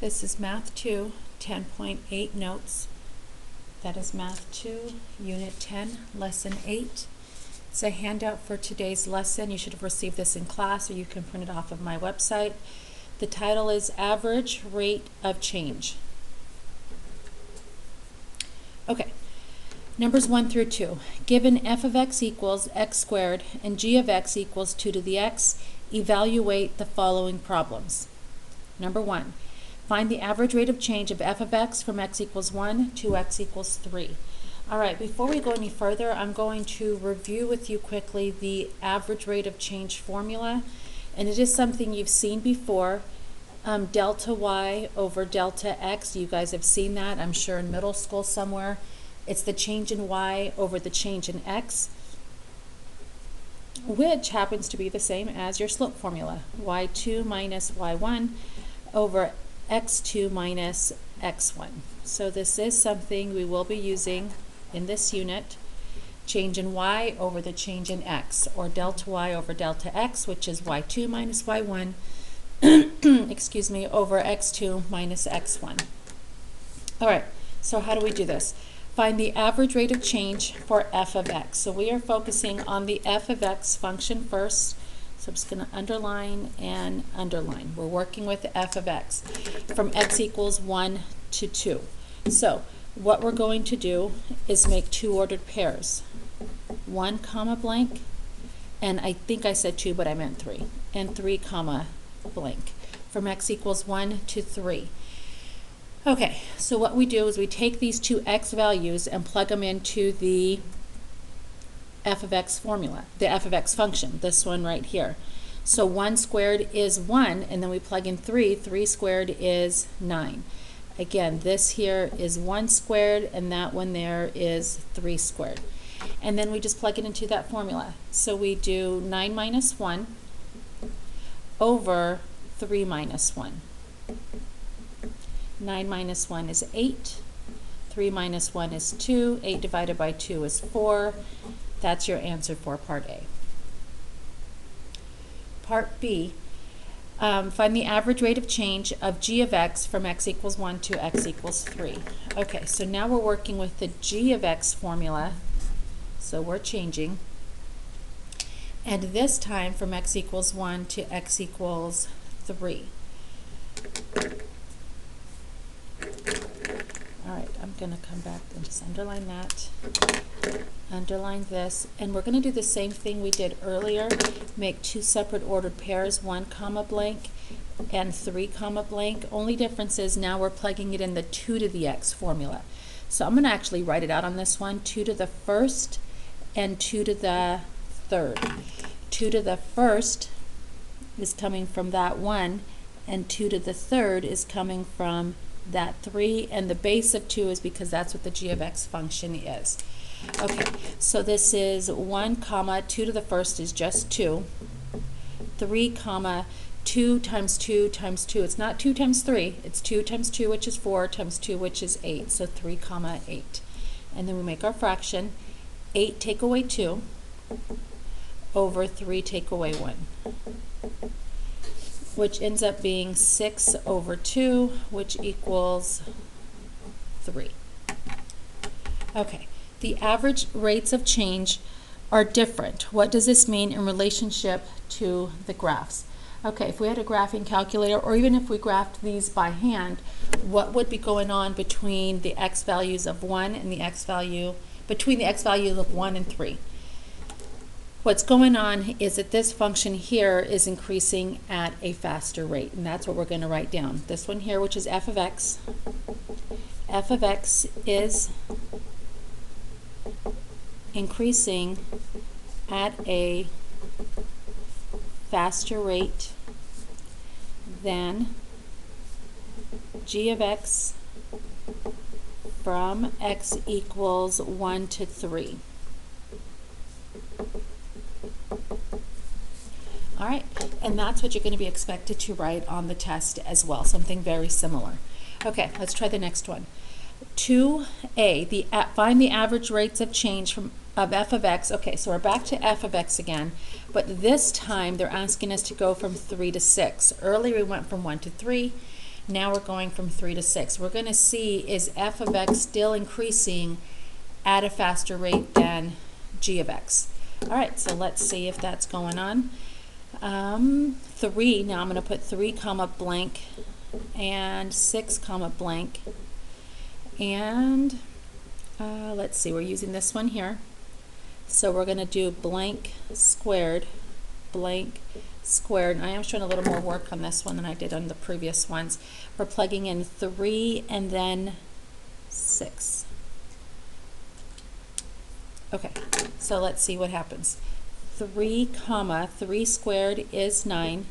This is Math 2, 10.8 notes. That is Math 2, Unit 10, Lesson 8. It's a handout for today's lesson. You should have received this in class, or you can print it off of my website. The title is Average Rate of Change. Okay, numbers 1 through 2. Given f of x equals x squared and g of x equals 2 to the x, evaluate the following problems. Number 1. Find the average rate of change of f of x from x equals 1 to x equals 3. All right, before we go any further, I'm going to review with you quickly the average rate of change formula. And it is something you've seen before, delta y over delta x. You guys have seen that, I'm sure, in middle school somewhere. It's the change in y over the change in x, which happens to be the same as your slope formula, y2 minus y1 over x2 minus x1. So this is something we will be using in this unit. Change in y over the change in x, or delta y over delta x, which is y2 minus y1, excuse me, over x2 minus x1. All right, so how do we do this? Find the average rate of change for f of x. So we are focusing on the f of x function first. So I'm just going to underline and underline. We're working with the f of x from x equals 1 to 2. So what we're going to do is make two ordered pairs. 1 comma blank, and I think I said 2, but I meant 3, and 3 comma blank from x equals 1 to 3. Okay, so what we do is we take these two x values and plug them into the f of x formula, the f of x function, this one right here. So 1 squared is 1, and then we plug in 3. 3 squared is 9. Again, this here is 1 squared, and that one there is 3 squared. And then we just plug it into that formula. So we do 9 minus 1 over 3 minus 1. 9 minus 1 is 8. 3 minus 1 is 2. 8 divided by 2 is 4. That's your answer for part A. Part B, find the average rate of change of g of x from x equals 1 to x equals 3. Okay, so now we're working with the g of x formula. So we're changing. And this time from x equals 1 to x equals 3. All right, I'm going to come back and just underline that. Underline this, and we're going to do the same thing we did earlier. Make two separate ordered pairs, 1 comma blank and 3 comma blank. Only difference is now we're plugging it in the 2 to the x formula. So I'm going to actually write it out on this one, 2 to the first and 2 to the third. 2 to the first is coming from that 1, and 2 to the third is coming from that 3, and the base of 2 is because that's what the g of x function is. Okay, so this is 1 comma 2 to the first is just 2. 3 comma 2 times 2 times 2. It's not 2 times 3. It's 2 times 2, which is 4, times 2, which is 8. So 3 comma 8. And then we make our fraction. 8 take away 2 over 3 take away 1. Which ends up being 6 over 2, which equals 3. Okay. The average rates of change are different. What does this mean in relationship to the graphs? Okay, if we had a graphing calculator, or even if we graphed these by hand, what would be going on between the x values of 1 and the x value, between the x values of 1 and 3? What's going on is that this function here is increasing at a faster rate, and that's what we're going to write down. This one here, which is f of x. F of x is increasing at a faster rate than g of x from x equals 1 to 3. All right, and that's what you're going to be expected to write on the test as well, something very similar. Okay, let's try the next one. 2a, find the average rates of change of f of x. Okay, so we're back to f of x again, but this time they're asking us to go from 3 to 6. Earlier we went from 1 to 3. Now we're going from 3 to 6. We're going to see, is f of x still increasing at a faster rate than g of x? All right, so let's see if that's going on. 3, now I'm going to put 3 comma blank and 6 comma blank. And let's see, we're using this one here. So we're going to do blank squared. And I am showing a little more work on this one than I did on the previous ones. We're plugging in 3 and then 6. Okay, so let's see what happens. 3 comma 3 squared is 9,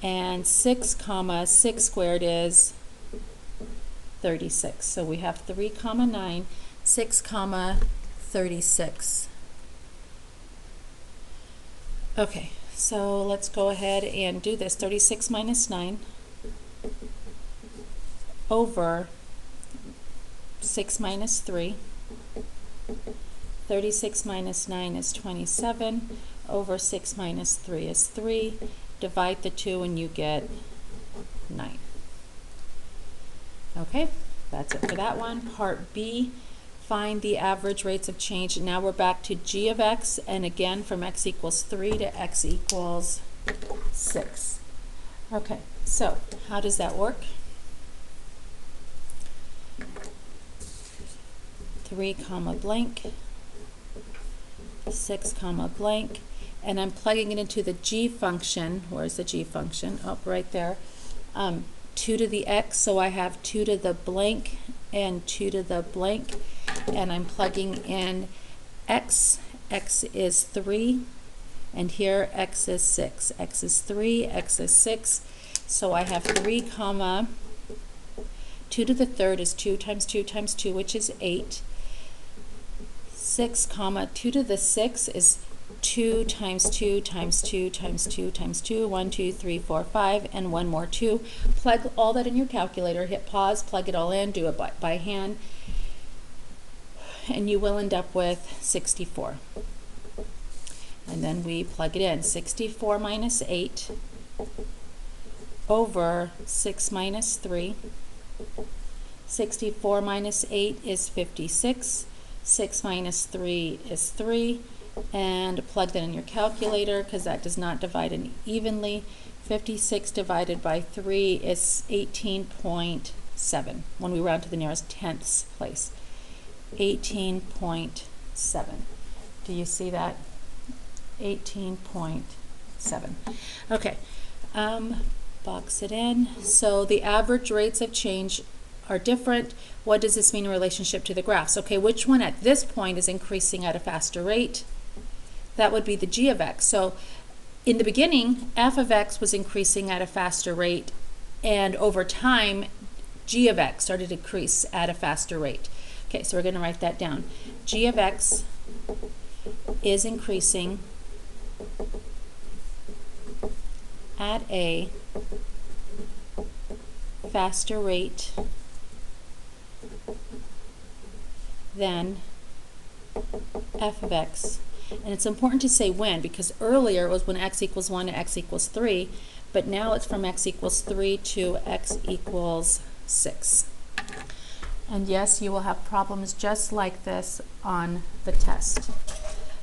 and 6 comma 6 squared is 36. So we have 3 comma 9, 6 comma 36. Okay, so let's go ahead and do this. 36 minus 9 over 6 minus 3. 36 minus 9 is 27, over 6 minus 3 is 3. Divide the 2 and you get 9. Okay, that's it for that one. Part B, find the average rates of change. Now we're back to g of x, and again from x equals 3 to x equals 6. Okay, so how does that work? 3 comma blank, 6 comma blank, and I'm plugging it into the g function. Where's the g function? Oh, right there. 2 to the x, so I have 2 to the blank and 2 to the blank, and I'm plugging in x. X is 3, and here x is 6. X is 3, x is 6, so I have 3 comma 2 to the third is 2 times 2 times 2, which is 8. 6 comma 2 to the 6 is 2 times 2 times 2 times 2 times 2, 1, 2, 3, 4, 5, and one more 2. Plug all that in your calculator, hit pause, plug it all in, do it by hand, and you will end up with 64. And then we plug it in. 64 minus 8 over 6 minus 3. 64 minus 8 is 56. 6 minus 3 is 3, and plug that in your calculator because that does not divide evenly. 56 divided by 3 is 18.7 when we round to the nearest tenths place. 18.7. Do you see that? 18.7. Okay, box it in. So the average rates of change are different. What does this mean in relationship to the graphs? Okay, which one at this point is increasing at a faster rate? That would be the g of x. So in the beginning, f of x was increasing at a faster rate, and over time, g of x started to increase at a faster rate. Okay, so we're going to write that down. G of x is increasing at a faster rate than f of x. And it's important to say when, because earlier it was when x equals 1 to x equals 3, but now it's from x equals 3 to x equals 6. And yes, you will have problems just like this on the test.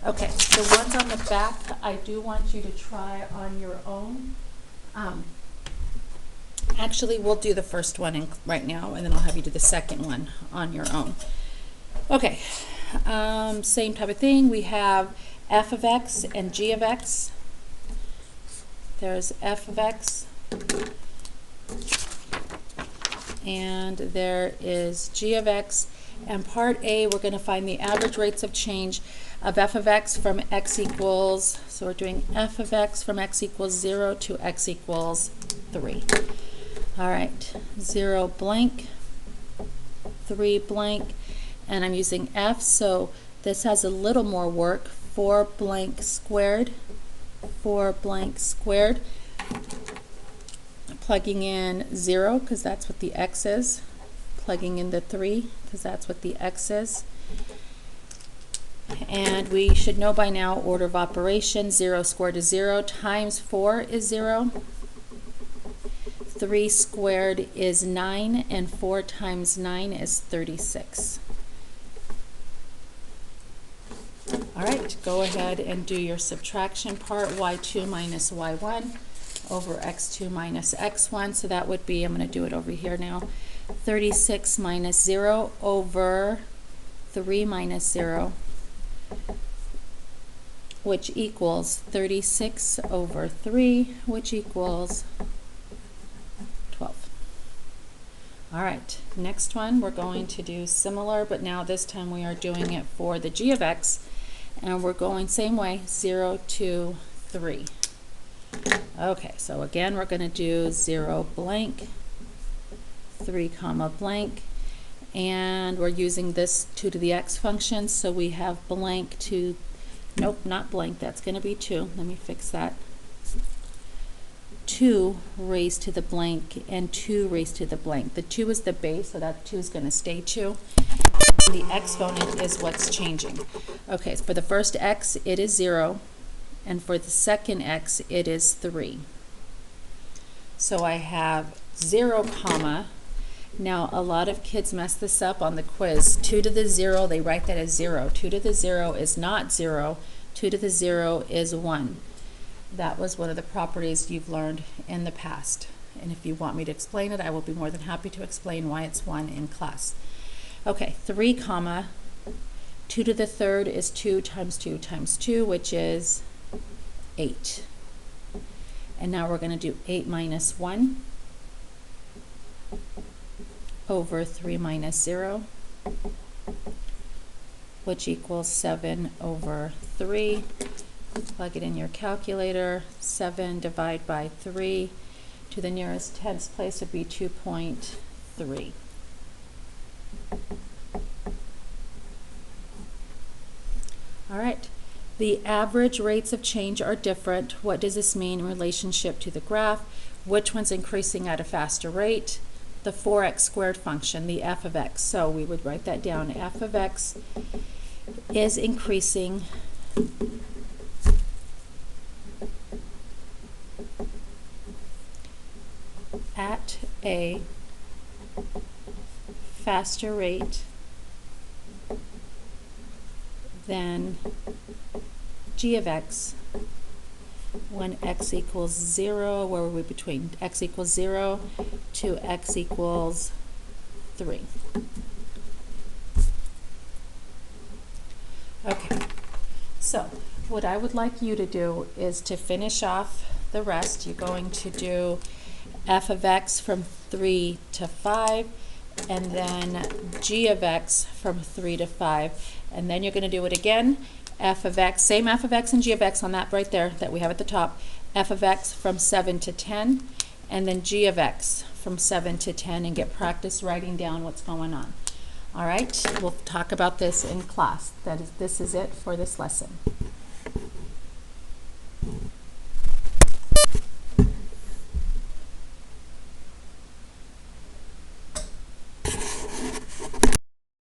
Okay, the ones on the back, I do want you to try on your own. Actually, we'll do the first one right now, and then I'll have you do the second one on your own. Okay, same type of thing. We have f of x and g of x. There's f of x, and there is g of x. And part A, we're going to find the average rates of change of f of x from x equals, so we're doing f of x from x equals 0 to x equals 3. All right, 0 blank, 3 blank, and I'm using f, so this has a little more work. 4 blank squared, 4 blank squared. Plugging in 0 because that's what the x is. Plugging in the 3 because that's what the x is. And we should know by now order of operation. 0 squared is 0 times 4 is 0. 3 squared is 9, and 4 times 9 is 36. All right, go ahead and do your subtraction part, y2 minus y1 over x2 minus x1. So that would be, I'm going to do it over here now, 36 minus 0 over 3 minus 0, which equals 36 over 3, which equals 12. All right, next one we're going to do similar, but now this time we are doing it for the g of x, and we're going same way, 0 to 3. Okay, so again we're going to do 0 blank, 3 comma blank, and we're using this 2 to the x function, so we have blank to, nope, not blank, that's going to be 2. Let me fix that. 2 raised to the blank and 2 raised to the blank. The 2 is the base, so that 2 is going to stay 2. The exponent is what's changing. Okay, so for the first x, it is 0, and for the second x, it is 3. So I have 0 comma. Now, a lot of kids mess this up on the quiz. 2 to the 0, they write that as 0. 2 to the 0 is not 0. 2 to the 0 is 1. That was one of the properties you've learned in the past. And if you want me to explain it, I will be more than happy to explain why it's 1 in class. Okay, 3 comma, 2 to the third is 2 times 2 times 2, which is 8. And now we're going to do 8 minus 1 over 3 minus 0, which equals 7 over 3. Plug it in your calculator. 7 divided by 3 to the nearest tens place would be 2.3. All right, the average rates of change are different. What does this mean in relationship to the graph? Which one's increasing at a faster rate? The 4x squared function, the f of x. So we would write that down. F of x is increasing at a faster rate than g of x when x equals 0, where were we between x equals 0 to x equals 3. Okay, so what I would like you to do is to finish off the rest. You're going to do f of x from 3 to 5, and then g of x from 3 to 5, and then you're going to do it again, f of x, same f of x and g of x on that right there that we have at the top, f of x from 7 to 10, and then g of x from 7 to 10, and get practice writing down what's going on. All right, we'll talk about this in class. This is it for this lesson.